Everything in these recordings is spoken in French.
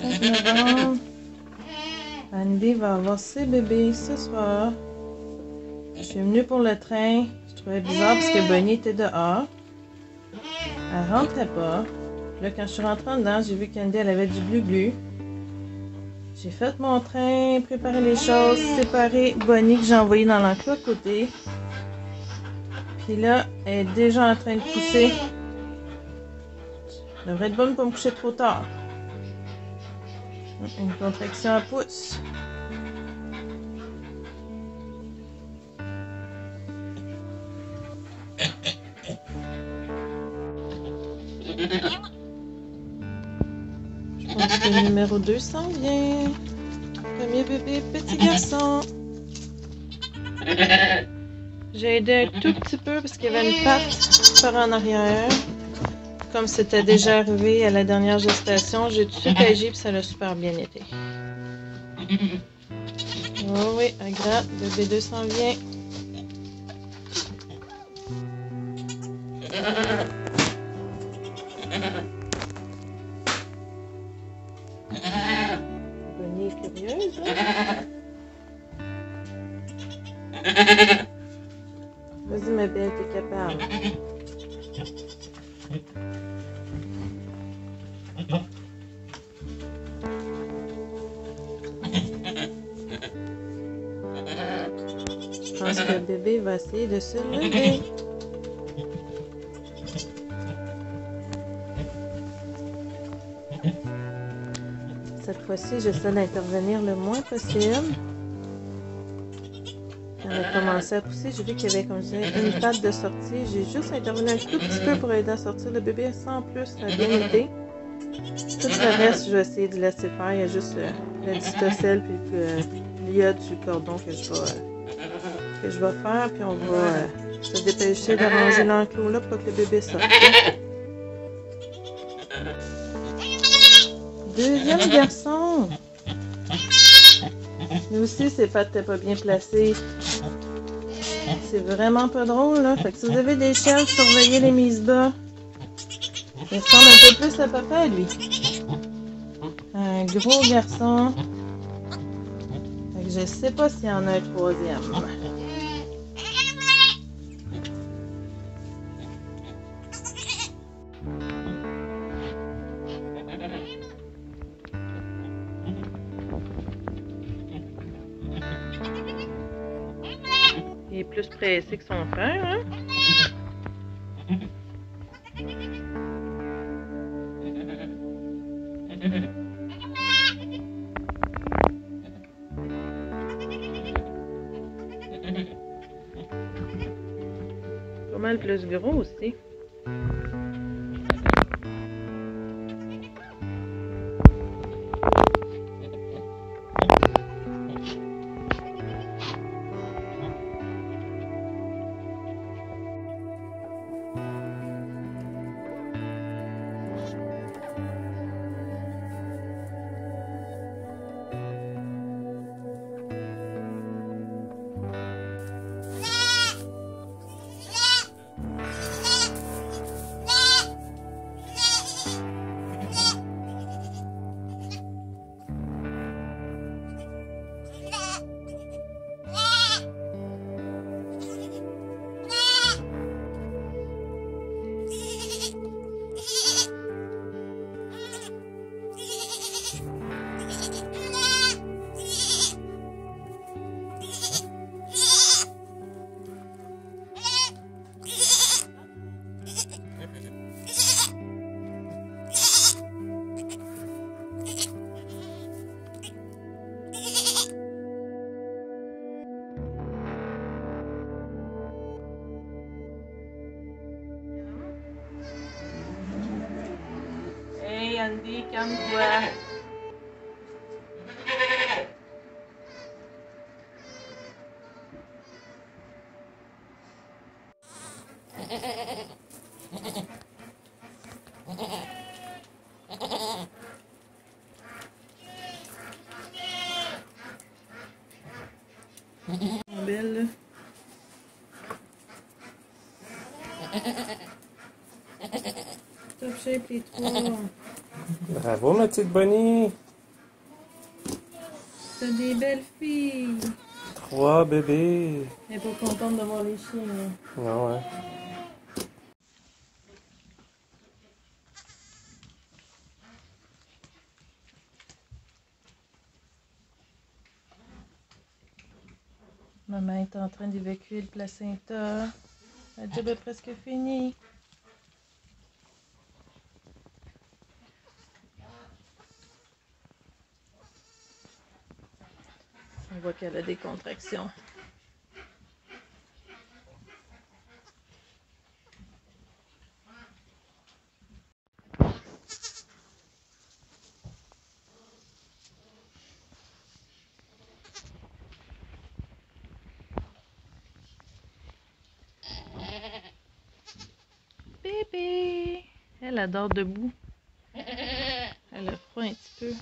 25 novembre. Andy va avoir ses bébés ce soir. Je suis venue pour le train. Je trouvais bizarre parce que Bonnie était dehors. Elle rentrait pas. Là, quand je suis rentrée dedans, j'ai vu qu'Andy, elle avait du glu-glu. J'ai fait mon train, préparé les choses, séparé Bonnie que j'ai envoyé dans l'enclos à côté. Puis là, elle est déjà en train de pousser. Elle devrait être bonne pour me coucher trop tard. Une contraction à pouce. Je pense que le numéro 2 s'en vient. Premier bébé, petit garçon. J'ai aidé un tout petit peu parce qu'il y avait une patte par en arrière. Comme c'était déjà arrivé à la dernière gestation, j'ai tout de suite agi et ça a super bien été. Oh oui, à gratte, bébé 2 s'en vient. Bonnie est curieuse, hein? Vas-y ma belle, t'es capable. Je pense que le bébé va essayer de se lever. Cette fois-ci, j'essaie d'intervenir le moins possible. Quand elle a commencé à pousser, j'ai vu qu'il y avait, comme je disais, une patte de sortie. J'ai juste intervenu un tout petit peu pour aider à sortir le bébé sans plus. Ça a bien été. Tout le reste, je vais essayer de laisser faire. Il y a juste le distocèle puis l'iode sur le cordon que je vais faire. Puis on va se dépêcher d'arranger l'enclos là pour que le bébé sorte. Deuxième garçon. Lui aussi, ses pattes n'étaient pas bien placées. C'est vraiment pas drôle, là. Fait que si vous avez des chiens, surveillez les mises bas. Il ressemble un peu plus à papa, lui. Un gros garçon. Fait que je sais pas s'il y en a un troisième. Il est plus pressé que son frère, hein? Pas mal plus gros aussi. Hey Andy, calme-toi. Belle. Top shape les trois. Bravo ma petite Bonnie. C'est des belles filles. 3 bébés. Elle est pas contente de voir les chiens. Là. Non, ouais. Maman est en train d'évacuer le placenta. La job est presque finie. On voit qu'elle a des contractions. Bébé! Elle adore debout. Elle a froid un petit peu.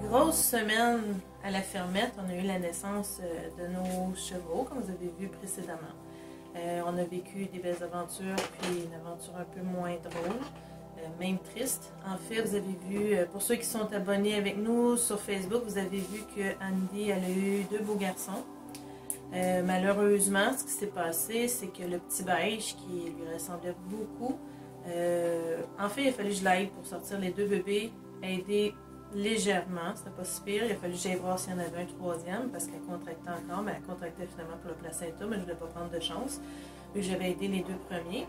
Grosse semaine à la fermette. On a eu la naissance de nos chevaux, comme vous avez vu précédemment. On a vécu des belles aventures, puis une aventure un peu moins drôle, même triste. En fait, vous avez vu, pour ceux qui sont abonnés avec nous sur Facebook, vous avez vu que Andy, elle a eu 2 beaux garçons. Malheureusement, ce qui s'est passé, c'est que le petit beige, qui lui ressemblait beaucoup, en fait, il a fallu que je l'aide pour sortir les 2 bébés, aider légèrement, c'était pas si pire. Il a fallu que j'aille voir s'il y en avait un 3e parce qu'elle contractait encore, mais elle contractait finalement pour le placenta, mais je voulais pas prendre de chance, vu que j'avais aidé les 2 premiers.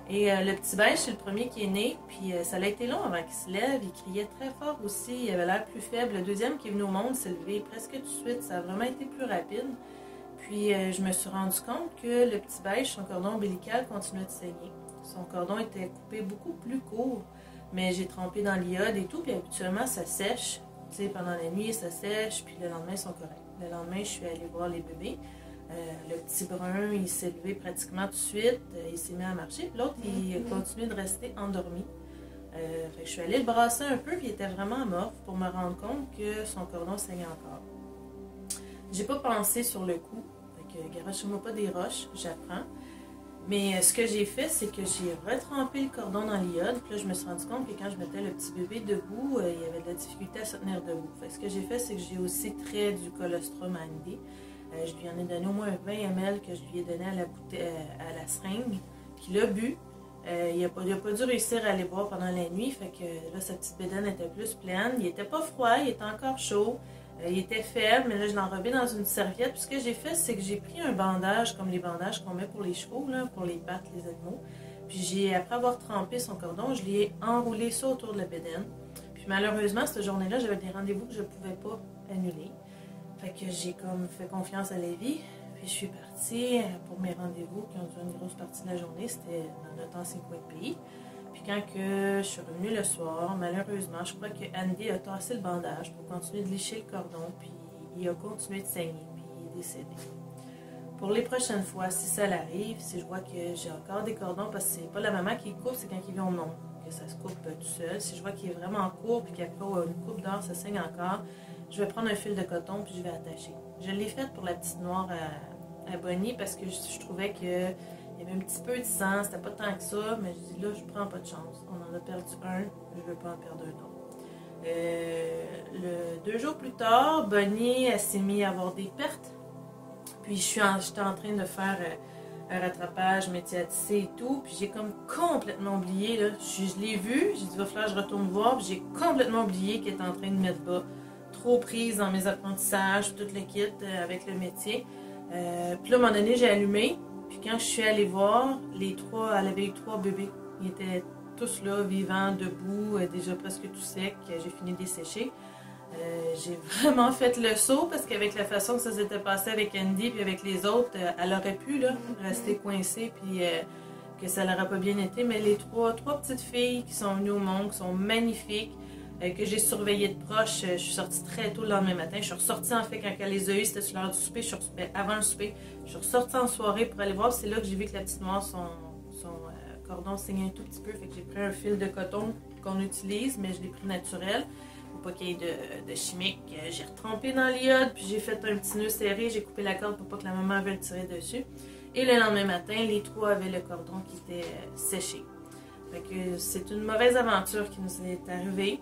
Et le petit beige, c'est le premier qui est né, puis ça a été long avant qu'il se lève. Il criait très fort aussi, il avait l'air plus faible. Le 2e qui est venu au monde s'est levé presque tout de suite, ça a vraiment été plus rapide. Puis je me suis rendu compte que le petit beige, son cordon ombilical continuait de saigner. Son cordon était coupé beaucoup plus court. Mais j'ai trempé dans l'iode et tout, puis habituellement ça sèche. Tu sais, pendant la nuit ça sèche, puis le lendemain ils sont corrects. Le lendemain, je suis allée voir les bébés. Le petit brun, il s'est levé pratiquement tout de suite. Il s'est mis à marcher. Puis l'autre, il a continué de rester endormi. Fait que je suis allée le brasser un peu, puis il était vraiment amorphe pour me rendre compte que son cordon saignait encore. J'ai pas pensé sur le coup. Fait que garochez-moi pas des roches, j'apprends. Mais ce que j'ai fait, c'est que j'ai retrempé le cordon dans l'iode. Puis là, je me suis rendu compte que quand je mettais le petit bébé debout, il y avait de la difficulté à se tenir debout. Fait que ce que j'ai fait, c'est que j'ai aussi trait du colostrum à Andy. Je lui en ai donné au moins 20 ml que je lui ai donné à la seringue. Puis il a bu. Il n'a pas dû réussir à aller boire pendant la nuit. Fait que là, sa petite bédaine était plus pleine. Il n'était pas froid, il était encore chaud. Il était faible, mais là, je l'ai enrobé dans une serviette. Puis ce que j'ai fait, c'est que j'ai pris un bandage, comme les bandages qu'on met pour les chevaux, là, pour les pattes, les animaux. Puis après avoir trempé son cordon, je l'ai enroulé ça autour de la bédaine. Puis malheureusement, cette journée-là, j'avais des rendez-vous que je ne pouvais pas annuler. Fait que j'ai comme fait confiance à la vie. Puis je suis partie pour mes rendez-vous qui ont duré une grosse partie de la journée. C'était dans notre ancien coin de pays. Puis quand que je suis revenue le soir, malheureusement, je crois que Andy a tassé le bandage pour continuer de lécher le cordon, puis il a continué de saigner, puis il est décédé. Pour les prochaines fois, si ça l'arrive, si je vois que j'ai encore des cordons, parce que c'est pas la maman qui coupe, c'est quand il vient au monde que ça se coupe tout seul. Si je vois qu'il est vraiment court, puis qu'après une coupe d'heure, ça saigne encore, je vais prendre un fil de coton, puis je vais attacher. Je l'ai faite pour la petite noire à Bonnie, parce que je trouvais que il y avait un petit peu de sang, c'était pas tant que ça, mais je dis là, je prends pas de chance. On en a perdu un, je veux pas en perdre un autre. 2 jours plus tard, Bonnie, elle s'est mise à avoir des pertes. Puis j'étais en train de faire un rattrapage médiatisé et tout. Puis j'ai comme complètement oublié, là. Je l'ai vu, j'ai dit, va falloir que je retourne voir. Puis j'ai complètement oublié qu'elle était en train de mettre bas. Trop prise dans mes apprentissages, tout le kit avec le métier. Puis là, à un moment donné, j'ai allumé. Puis quand je suis allée voir, elle avait eu 3 bébés. Ils étaient tous là, vivants, debout, déjà presque tout secs. J'ai fini de les sécher. J'ai vraiment fait le saut parce qu'avec la façon que ça s'était passé avec Andy puis avec les autres, elle aurait pu là, rester coincée puis que ça n'aurait pas bien été. Mais les trois petites filles qui sont venues au monde, qui sont magnifiques, que j'ai surveillées de proche, je suis sortie très tôt le lendemain matin. Je suis ressortie en fait quand elle les a eues, c'était sur l'heure du souper, avant le souper. Je suis ressortie en soirée pour aller voir. C'est là que j'ai vu que la petite noire, son cordon saignait un tout petit peu. Fait que j'ai pris un fil de coton qu'on utilise, mais je l'ai pris naturel. Pour pas qu'il y ait de chimique. J'ai retrempé dans l'iode, puis j'ai fait un petit nœud serré, j'ai coupé la corde pour pas que la maman veuille le tirer dessus. Et le lendemain matin, les trois avaient le cordon qui était séché. Fait que c'est une mauvaise aventure qui nous est arrivée.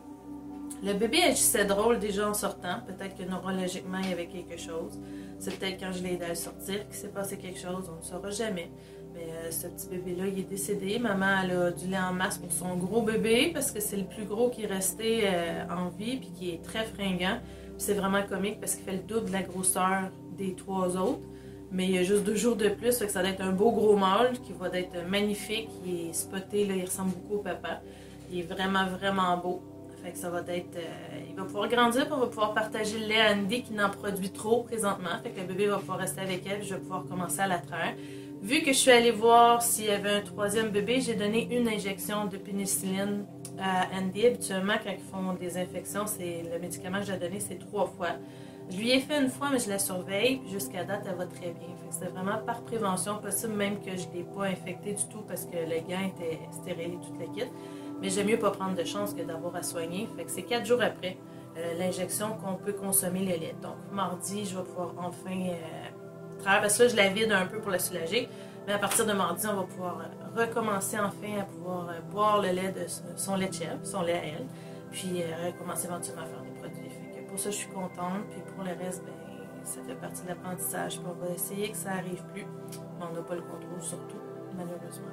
Le bébé agissait drôle déjà en sortant. Peut-être que neurologiquement, il y avait quelque chose. C'est peut-être quand je l'ai aidé à le sortir qu'il s'est passé quelque chose, on ne le saura jamais. Mais ce petit bébé-là, il est décédé. Maman, elle a du lait en masse pour son gros bébé parce que c'est le plus gros qui est resté en vie puis qui est très fringant. C'est vraiment comique parce qu'il fait le double de la grosseur des trois autres. Mais il y a juste 2 jours de plus, fait que ça doit être un beau gros mâle qui va être magnifique. Il est spoté, là, il ressemble beaucoup au papa. Il est vraiment, vraiment beau. Fait que ça va être... il va pouvoir grandir puis on va pouvoir partager le lait à Andy qui n'en produit trop présentement. Fait que le bébé va pouvoir rester avec elle puis je vais pouvoir commencer à la traire. Vu que je suis allée voir s'il y avait un 3e bébé, j'ai donné une injection de pénicilline à Andy. Habituellement, quand ils font des infections, le médicament que j'ai donné, c'est 3 fois. Je lui ai fait une fois, mais je la surveille. Puis jusqu'à date, elle va très bien. C'est vraiment par prévention possible, même que je ne l'ai pas infectée du tout parce que le gant était stérile et toute la kit. Mais j'aime mieux pas prendre de chance que d'avoir à soigner. Fait que c'est 4 jours après l'injection qu'on peut consommer le lait. Donc, mardi, je vais pouvoir enfin... parce que là, je la vide un peu pour la soulager. Mais à partir de mardi, on va pouvoir recommencer enfin à pouvoir boire le lait de son lait de chèvre, son lait à elle. Puis recommencer éventuellement à faire des produits. Fait que pour ça, je suis contente. Puis pour le reste, ben, ça fait partie de l'apprentissage. Puis on va essayer que ça n'arrive plus. Mais on n'a pas le contrôle surtout, malheureusement.